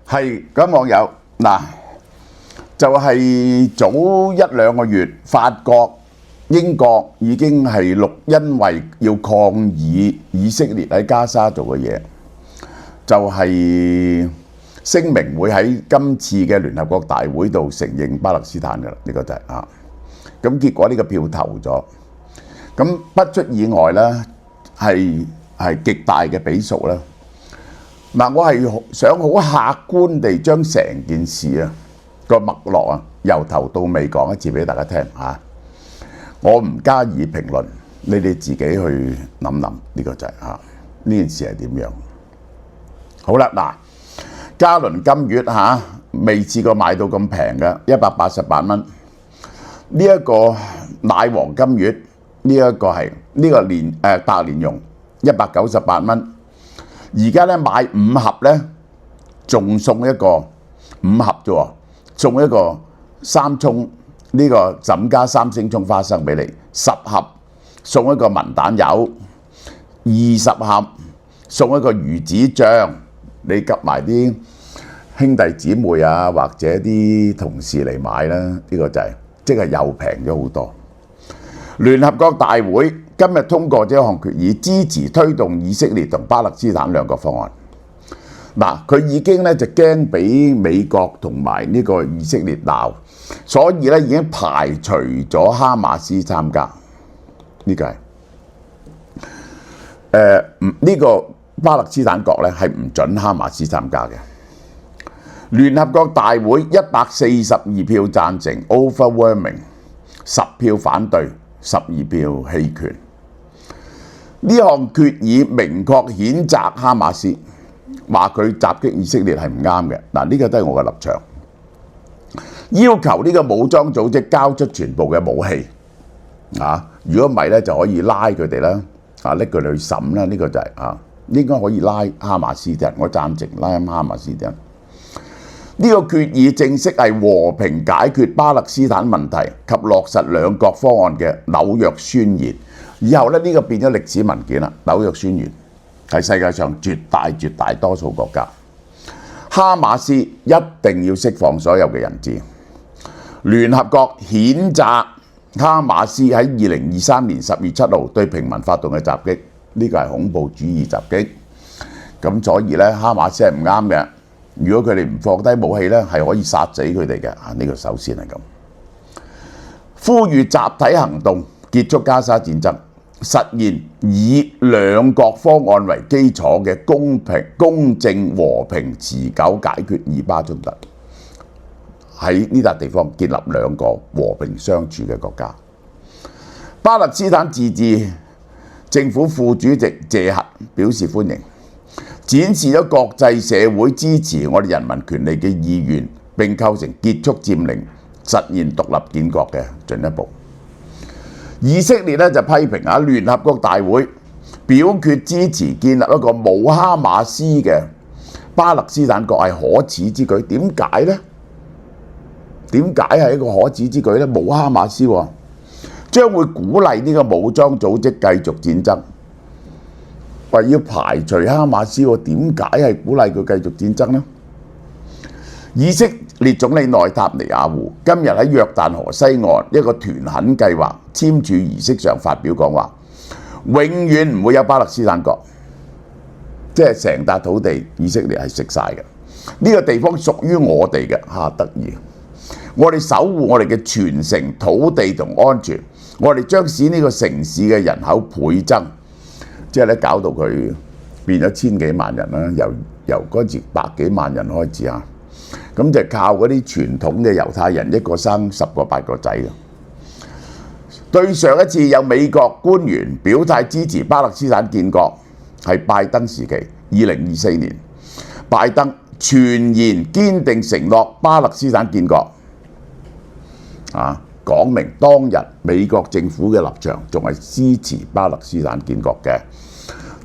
係咁，網友嗱，就係早一兩個月，法國、英國已經係因為要抗議以色列喺加沙做嘅嘢，就係聲明會喺今次嘅聯合國大會度承認巴勒斯坦㗎啦。呢個就係咁結果呢個票投咗，咁不出意外咧，係極大嘅比數啦。嗱，我係想好客觀地將成件事個脈絡由頭到尾講一次俾大家聽嚇。我唔加以評論，你哋自己去諗諗，呢個就係呢件事係點樣。好啦，嗱，加侖金魚未試過買到咁平嘅188蚊。呢一個奶黃金魚，呢一個係呢個白蓮蓉198蚊。而家咧買5盒咧，仲送一個5盒啫喎，送一個三葱呢個沈家三星葱花生俾你，10盒送一個文蛋油，20盒送一個魚子醬，你夾埋啲兄弟姊妹或者啲同事嚟買啦，呢個就係即係又平咗好多。聯合國大會今日通過咗一項決議，支持推動以色列同巴勒斯坦兩個方案。嗱，佢已經就驚俾美國同埋呢個以色列鬧，所以已經排除咗哈馬斯參加。呢個係呢個巴勒斯坦國係唔准哈馬斯參加嘅。聯合國大會142票贊成 overwhelming， 10票反對，12票棄權。呢項決議明確譴責哈馬斯，話佢襲擊以色列係唔啱嘅。嗱，呢個都係我嘅立場，要求呢個武裝組織交出全部嘅武器。如果唔係咧，就可以拉佢哋啦，拎佢哋去審啦。呢個就係應該可以拉哈馬斯啲人，我贊成拉哈馬斯啲人。呢個決議正式係和平解決巴勒斯坦問題及落實兩國方案嘅紐約宣言。以後呢個變咗歷史文件啦。紐約宣言係世界上絕大多數國家。哈馬斯一定要釋放所有嘅人質。聯合國譴責哈馬斯喺2023年10月7號對平民發動嘅襲擊，呢個係恐怖主義襲擊。咁所以呢，哈馬斯係唔啱嘅。如果佢哋唔放低武器呢，係可以殺死佢哋嘅。呢個首先係咁。呼籲集體行動結束加沙戰爭，實現以兩國方案為基礎嘅公平、公正、和平、持久解決以巴衝突。喺呢笪地方建立兩個和平相處嘅國家。巴勒斯坦自治政府副主席謝核表示歡迎，展示咗國際社會支持我哋人民權利嘅意願，並構成結束佔領、實現獨立建國嘅進一步。以色列就批評聯合國大會表決支持建立一個冇哈馬斯嘅巴勒斯坦國係可恥之舉。點解呢？點解係一個可恥之舉呢？冇哈馬斯將會鼓勵呢個武裝組織繼續戰爭。話要排除哈馬斯，點解係鼓勵佢繼續戰爭呢？以色列總理內塔尼亞胡今日喺約旦河西岸一個團墾計劃簽署儀式上發表講話，永遠唔會有巴勒斯坦國，即係成笪土地以色列係食晒嘅。呢個地方屬於我哋嘅，得意！我哋守護我哋嘅全城土地同安全，我哋將使呢個城市嘅人口倍增。即係咧，搞到佢變咗千幾萬人啦，由嗰陣時百幾萬人開始咁就靠嗰啲傳統嘅猶太人一個生10個8個仔嘅。對上一次有美國官員表態支持巴勒斯坦建國係拜登時期，2024年，拜登全然堅定承諾巴勒斯坦建國，講明當日美國政府嘅立場仲係支持巴勒斯坦建國嘅。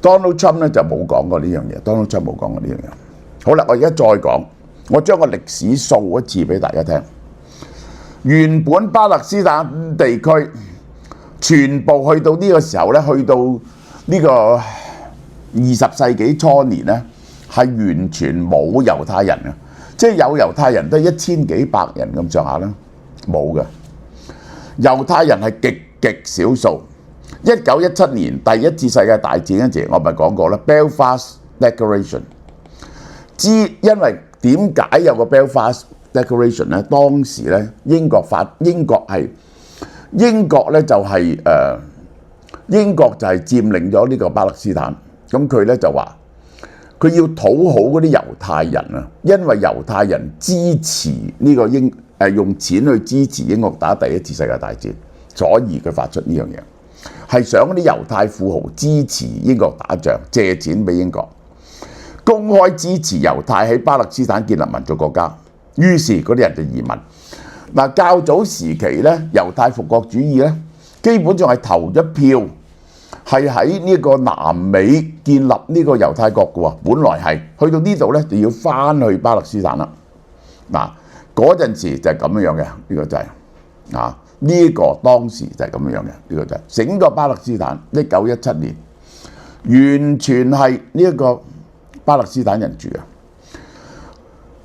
Donald Trump 就冇講過呢樣嘢。Donald Trump 冇講過呢樣嘢。好啦，我而家再講，我將個歷史數一次俾大家聽。原本巴勒斯坦地區全部去到呢個時候咧，去到呢個20世紀初年咧，係完全冇猶太人嘅。即係有猶太人都係1000幾百人咁上下啦，冇嘅。猶太人係極少數。1917年第一次世界大戰嗰陣時，我咪講過啦 ，Belfast Declaration。因為點解有個 Belfast Declaration 咧？當時咧英國咧就係英國就係佔領咗呢個巴勒斯坦，咁佢咧就話佢要討好嗰啲猶太人啊，因為猶太人支持呢個用錢去支持英國打第一次世界大戰，所以佢發出呢樣嘢，係想嗰啲猶太富豪支持英國打仗，借錢俾英國，公開支持猶太喺巴勒斯坦建立民族國家。於是嗰啲人就移民。嗱，較早時期咧，猶太復國主義咧，基本上係投咗票，係喺呢個南美建立呢個猶太國嘅喎。本來係去到呢度咧，就要翻去巴勒斯坦啦。嗱，嗰陣時就係咁樣嘅，呢個就係呢個當時就係咁樣嘅，呢個就係整個巴勒斯坦。1917年完全係呢一個巴勒斯坦人住嘅。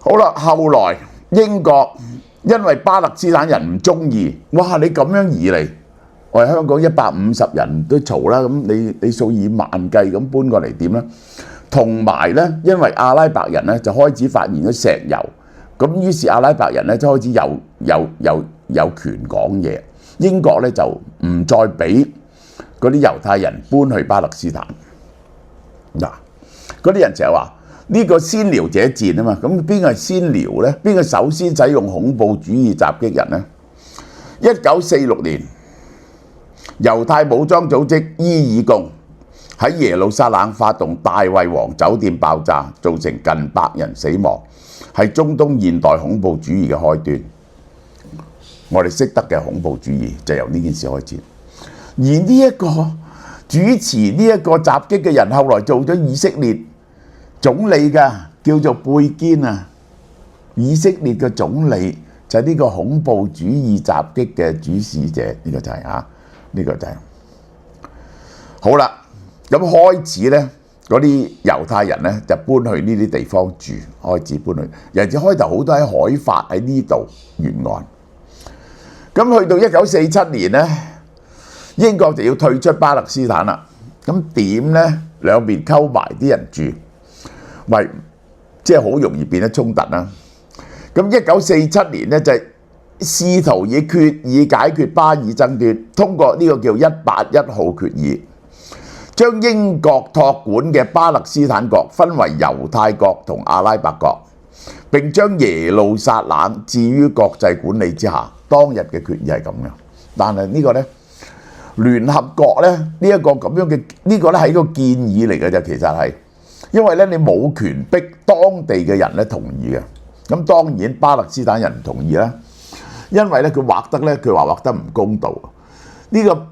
好啦，後來英國因為巴勒斯坦人唔中意，哇！你咁樣移嚟，我哋香港150人都嘈啦，咁你數以萬計咁搬過嚟點咧？同埋咧，因為阿拉伯人咧就開始發現咗石油，咁於是阿拉伯人咧就開始有權講嘢，英國咧就唔再俾嗰啲猶太人搬去巴勒斯坦。嗱，嗰啲人成日話呢個先撩者賤啊嘛，咁邊個係先撩咧？邊個首先使用恐怖主義襲擊人咧？1946年，猶太武裝組織伊爾共喺耶路撒冷發動大衛王酒店爆炸，造成近100人死亡，係中東現代恐怖主義嘅開端。我哋識得嘅恐怖主義就由呢件事開始。而呢一個主持呢一個襲擊嘅人，後來做咗以色列總理㗎，叫做貝堅啊。以色列嘅總理就係呢個恐怖主義襲擊嘅主使者，呢個就係呢個就係好啦。咁開始咧，嗰啲猶太人咧就搬去呢啲地方住，開始搬去。尤其是開頭好多喺海法喺呢度沿岸。咁去到1947年咧，英國就要退出巴勒斯坦啦。咁點咧？兩邊溝埋啲人住，咪即係好容易變得衝突啦。咁1947年咧就試圖以決議解決巴以爭端，通過呢個叫181號決議，將英國託管嘅巴勒斯坦國分為猶太國同阿拉伯國，並將耶路撒冷置於國際管理之下。當日嘅決議係咁樣，但係呢個咧聯合國咧呢一個咁樣嘅呢個咧係一個建議嚟嘅啫，其實係因為咧你冇權逼當地嘅人咧同意嘅。咁當然巴勒斯坦人唔同意啦，因為咧佢話劃得唔公道。呢個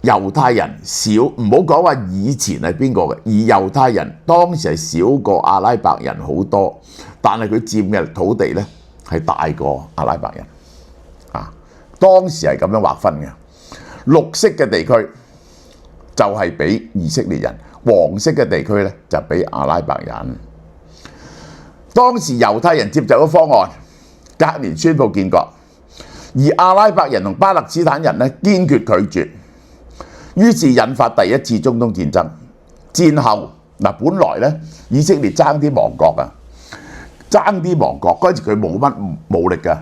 猶太人少，唔好講話以前係邊個嘅，而猶太人當時係少過阿拉伯人好多，但係佢佔嘅土地咧係大過阿拉伯人。當時係咁樣劃分嘅，綠色嘅地區就係俾以色列人，黃色嘅地區咧就俾阿拉伯人。當時猶太人接受咗方案，隔年宣布建國，而阿拉伯人同巴勒斯坦人咧堅決拒絕，於是引發第一次中東戰爭。戰後本來咧以色列爭啲亡國啊，爭啲亡國，嗰陣時佢冇乜武力㗎。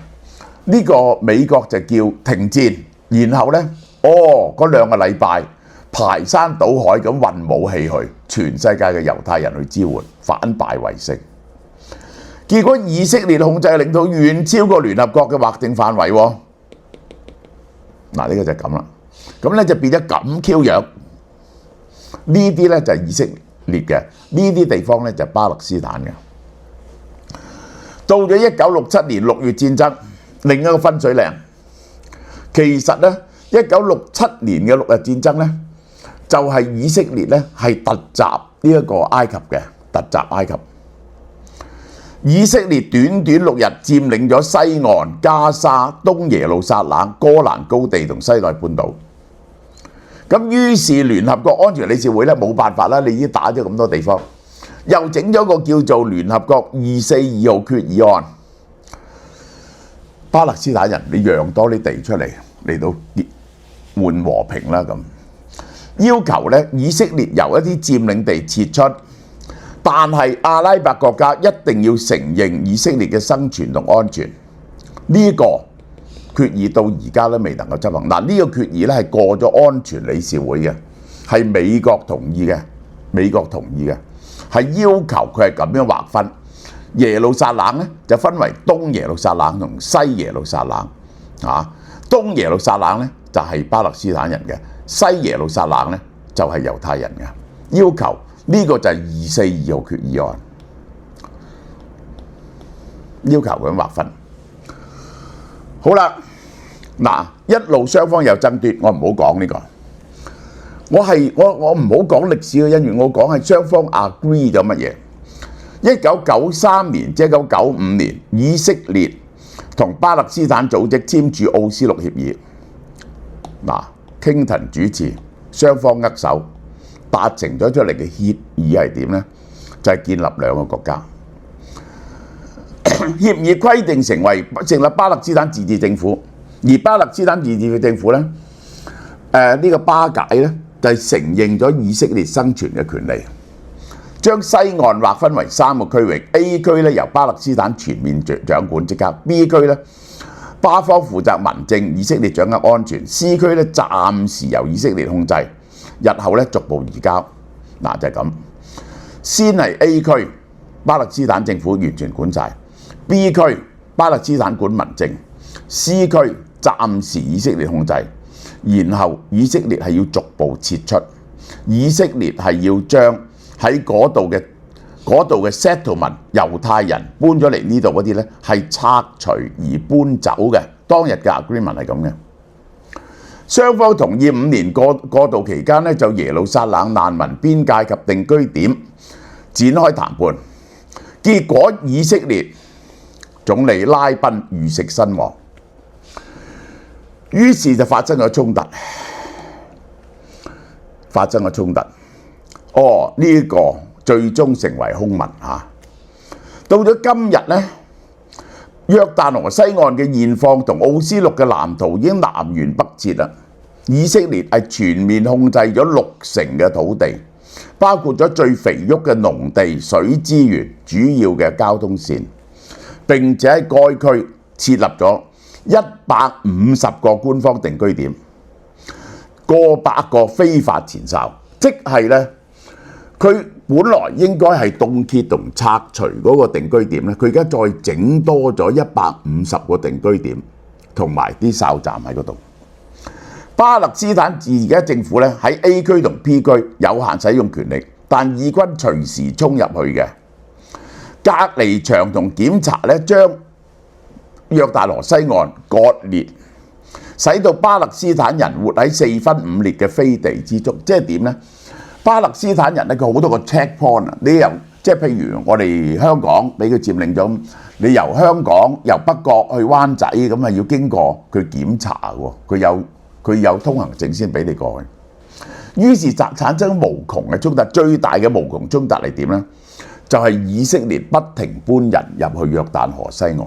呢個美國就叫停戰，然後呢，嗰2個禮拜排山倒海咁運武器去，全世界嘅猶太人去支援，反敗為勝。結果以色列控制嘅領土遠超過聯合國嘅劃定範圍喎。嗱，呢個就係咁啦。咁咧就變咗咁 Q 樣。呢啲咧就係以色列嘅，呢啲地方咧就係巴勒斯坦嘅。到咗1967年6月戰爭。另一個分水嶺，其實咧1967年嘅6日戰爭咧，就係以色列咧係突襲呢一個埃及嘅，突襲埃及。以色列短短6日佔領咗西岸、加沙、東耶路撒冷、哥蘭高地同西奈半島。咁於是聯合國安全理事會咧冇辦法啦，你已經打咗咁多地方，又整咗個叫做聯合國242號決議案，巴勒斯坦人你讓多啲地出嚟到換和平啦咁，要求咧以色列由一啲佔領地撤出，但係阿拉伯國家一定要承認以色列嘅生存同安全。呢個決議到而家都未能夠執行。嗱，呢個決議咧係過咗安全理事會嘅，係美國同意嘅，係要求佢係咁樣劃分。耶路撒冷咧就分為東耶路撒冷同西耶路撒冷。東耶路撒冷咧就係巴勒斯坦人嘅，西耶路撒冷咧就係猶太人嘅。要求呢個就係242號決議案，要求咁劃分。好啦，嗱，一路雙方有爭端，我唔好講呢個。我唔好講歷史嘅恩怨，我講係雙方 agree 咗乜嘢。1993年即係1995年，以色列同巴勒斯坦組織簽署奧斯陸協議。嗱，Clinton主持，雙方握手達成咗出嚟嘅協議係點呢？就係建立兩個國家。協議規定成立巴勒斯坦自治政府，而巴勒斯坦自治嘅政府咧，呢個巴解咧就係承認咗以色列生存嘅權利，將西岸劃分為3個區域。A 區咧由巴勒斯坦全面掌管職責 ，B 區咧巴方負責民政，以色列掌握安全 ，C 區咧暫時由以色列控制，日後咧逐步移交。嗱就係咁，先係 A 區巴勒斯坦政府完全管晒。B 區巴勒斯坦管民政 ，C 區暫時以色列控制，然後以色列係要逐步撤出，以色列係要將喺嗰度嘅 settlement 猶太人搬咗嚟呢度嗰啲咧係拆除而搬走嘅。當日嘅 agreement 係咁嘅。雙方同意5年過渡期間咧，就耶路撒冷難民邊界及定居點展開談判，結果以色列總理拉賓遇刺身亡，於是就發生咗衝突。呢個最終成為兇民嚇。到咗今日咧，約旦河西岸嘅現況同奧斯陸嘅藍圖已經南轅北轍啦。以色列係全面控制咗60%嘅土地，包括咗最肥沃嘅農地、水資源、主要嘅交通線。並且喺該區設立咗150個官方定居點，過百個非法填哨，即係咧，佢本來應該係凍結同拆除嗰個定居點咧，佢而家再整多咗150個定居點，同埋啲哨站喺嗰度。巴勒斯坦而家政府咧喺 A 區同 P 區有限使用權力，但義軍隨時衝入去嘅。隔離牆同檢查咧，將約旦河西岸割裂，使到巴勒斯坦人活喺4分5裂嘅飛地之中。即係點呢？巴勒斯坦人咧，佢好多個 checkpoint 啊！你由即係譬如我哋香港俾佢佔領咗，你由香港由北角去灣仔咁啊，要經過佢檢查喎，佢有通行證先俾你過去。於是產生無窮嘅衝突，最大嘅無窮衝突係點呢？就係以色列不停搬人入去約旦河西岸。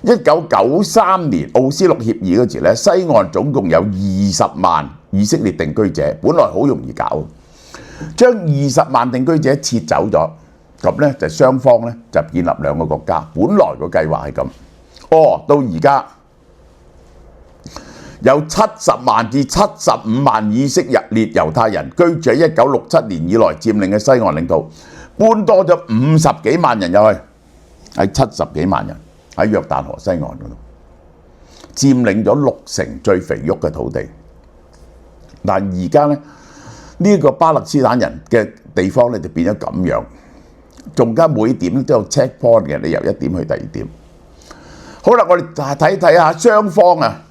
1993年奧斯陸協議嗰時咧，西岸總共有20萬以色列定居者，本來好容易搞，將20萬定居者撤走咗，咁咧就雙方咧就建立兩個國家。本來個計劃係咁，到而家有70萬至75萬以色列猶太人居住喺1967年以來佔領嘅西岸領土。搬多咗50幾萬人入去，係70幾萬人喺約旦河西岸嗰度，佔領咗60%最肥沃嘅土地。但而家咧呢個巴勒斯坦人嘅地方咧就變咗咁樣，仲加每點都有 checkpoint 嘅，你由一點去第二點。好啦，我哋睇下雙方啊，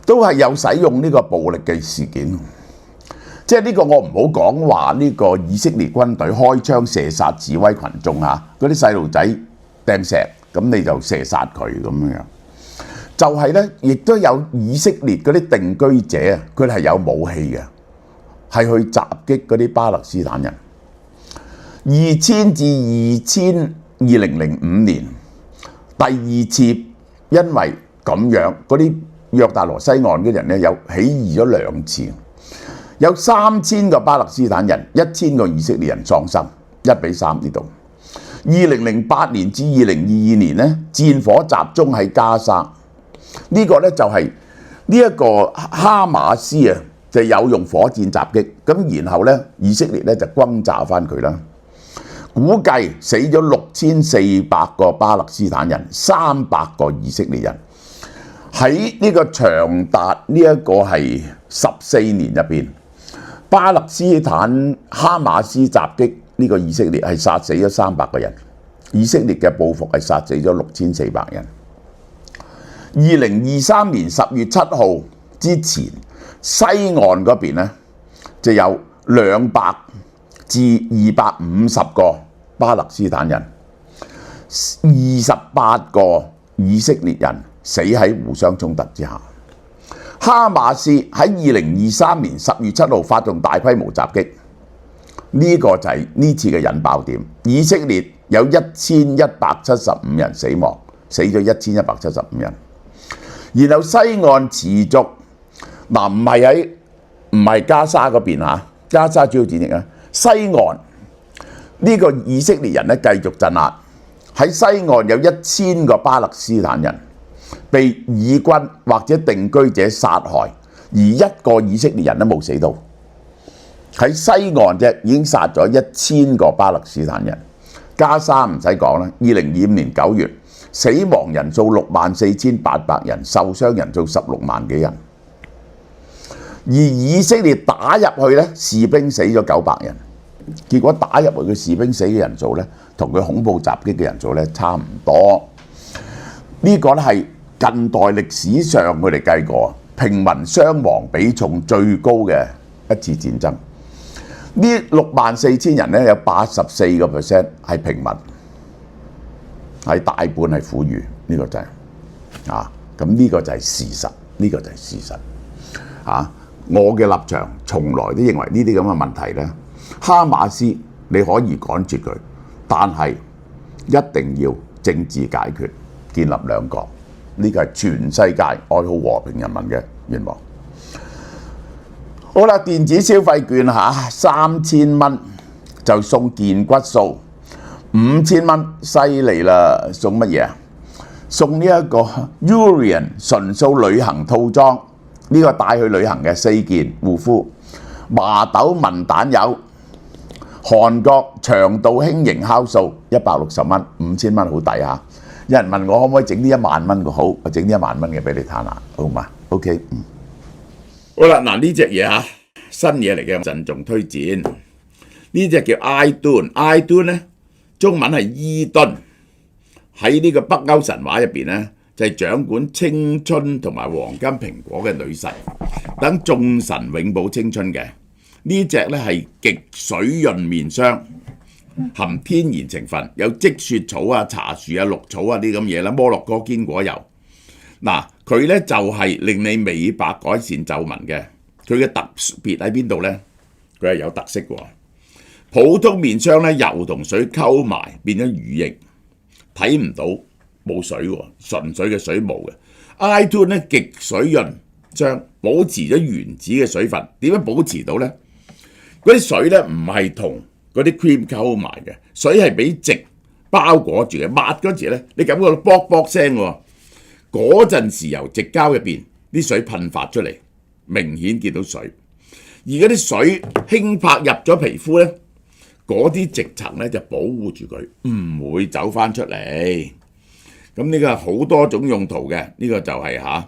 都係有使用呢個暴力嘅事件。即係呢個我唔好講話呢個以色列軍隊開槍射殺示威群眾嚇，嗰啲細路仔掟石，咁你就射殺佢咁樣。就係咧，亦都有以色列嗰啲定居者啊，佢哋係有武器嘅，係去襲擊嗰啲巴勒斯坦人。2000至2005年第二次因為咁樣嗰啲約旦河西岸嘅人咧有起義咗2次，有3000個巴勒斯坦人、1000個以色列人喪生，1-3呢度。2008年至2022年咧，戰火集中喺加沙，呢個咧就係呢一個哈馬斯啊，就有用火箭襲擊，咁然後咧以色列咧就轟炸翻佢啦。估計死咗6400個巴勒斯坦人，300個以色列人。喺呢個長達呢一個係14年入邊，巴勒斯坦哈馬斯襲擊呢個以色列係殺死咗300個人，以色列嘅報復係殺死咗6400人。2023年10月7號之前，西岸嗰邊咧就有200至250個巴勒斯坦人，28個以色列人死喺互相衝突之下。哈馬斯喺2023年10月7號發動大規模襲擊，呢個就係呢次嘅引爆點。以色列有1175人死亡，死咗1175人。然後西岸持續嗱，唔係加沙嗰邊嚇，加沙主要戰役啊。西岸呢個以色列人咧繼續鎮壓，喺西岸有1000個巴勒斯坦人被以軍或者定居者殺害，而1個以色列人都冇死到。喺西岸啫已經殺咗1000個巴勒斯坦人。加沙唔使講啦，2025年9月死亡人數64800人，受傷人數16萬幾人。而以色列打入去咧，士兵死咗900人。結果打入去嘅士兵死嘅人數咧，同佢恐怖襲擊嘅人數咧差唔多。呢個咧係近代歷史上佢哋計過平民傷亡比重最高嘅一次戰爭。呢64000人咧有84% 係平民，係大半係婦孺。呢個就係咁呢個就係事實，呢個就係事實我嘅立場從來都認為呢啲咁嘅問題咧，哈馬斯你可以趕絕佢，但係一定要政治解決，建立兩國。呢個係全世界愛好和平人民嘅願望。好啦，電子消費券3000蚊就送健骨素，5000蚊犀利啦！送乜嘢啊？送呢一個 Urian 純素旅行套裝，呢個帶去旅行嘅4件護膚，麻豆文蛋油，韓國腸道輕盈酵素160蚊，5000蚊好抵嚇。有人問我可唔可以整啲10000蚊嘅好，我整啲10000蚊嘅俾你攤下，好嘛 ？OK， 好啦，嗱呢隻嘢新嘢嚟嘅，鄭重推薦。呢隻叫 iDune 咧，中文係伊敦，喺呢個北歐神話入邊咧，就係掌管青春同埋黃金蘋果嘅女神，等眾神永葆青春嘅。呢隻咧係極水潤面霜，含天然成分，有積雪草茶樹綠草啲咁嘢啦，摩洛哥堅果油。嗱，佢咧就係令你美白改善皺紋嘅。佢嘅特別喺邊度呢？佢係有特色嘅。普通面霜咧，油同水溝埋變咗乳液，睇唔到冇水喎，純粹嘅水霧嘅。iDune 咧極水潤霜，保持咗原子嘅水分。點樣保持到呢？嗰啲水咧唔係同嗰啲 cream 溝埋嘅，水係俾直包裹住嘅。抹嗰時咧，你感覺到卜卜聲喎。嗰陣時由直膠入邊啲水噴發出嚟。明顯見到水，而嗰啲水輕拍入咗皮膚咧，嗰啲直層咧就保護住佢，唔會走翻出嚟。咁呢個係好多種用途嘅，呢個就係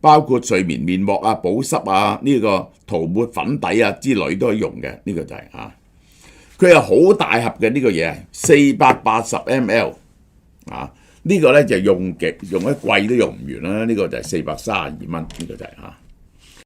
包括睡眠面膜保濕呢個塗抹粉底之類都可以用嘅。呢個就係佢係好大盒嘅呢個嘢，480 ml 呢個咧就用一季都用唔完啦。呢個就係432蚊，呢個就係